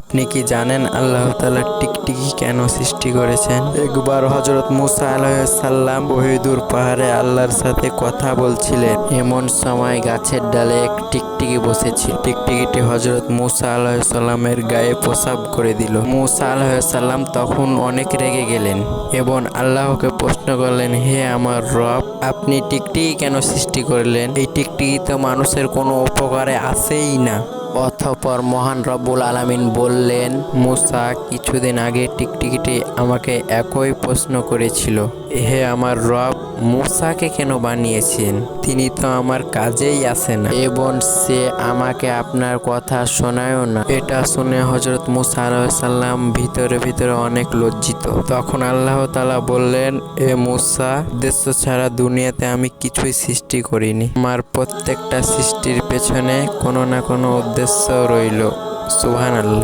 আপনি কি জানেন আল্লাহ তাআলা টিকটিকি কেন সৃষ্টি করেছেন? একবার হযরত মুসা আলাইহিস সালাম ওহিদুর পাহাড়ে আল্লাহর সাথে কথা বলছিলেন। এমন সময় গাছের ডালে এক টিকটিকি বসেছিল। টিকটিকিটি হযরত মুসা আলাইহিস সালামের গায়ে পেশাব করে দিল। মুসা আলাইহিস সালাম তখন অনেক রেগে গেলেন এবং আল্লাহকে প্রশ্ন করলেন, হে আমার রব, আপনি টিকটিকি কেন সৃষ্টি করলেন? এই টিকটিকি তো মানুষের কোনো উপকারে আসেই না। অতঃপর মহান রব্বুল আলামিন বললেন, মুসা, কিছুদিন আগে টিকটিকিটি আমাকে একই প্রশ্ন করেছিল, হে আমার রব, মুসাকে কেন বানিয়েছেন? তিনি তো আমার কাজেই আসে না এবং সে আমাকে আপনার কথা শোনায়ও না। এটা শুনে হযরত মুসা আলাইহিস সালাম ভিতরে ভিতরে অনেক লজ্জিত। তখন আল্লাহ তাআলা বললেন, এ মুসা, উদ্দেশ্য ছাড়া দুনিয়াতে আমি কিছুই সৃষ্টি করিনি। আমার প্রত্যেকটা সৃষ্টির পেছনে কোনো না কোনো উদ্দেশ্য রইল। সুবহানাল্লাহ।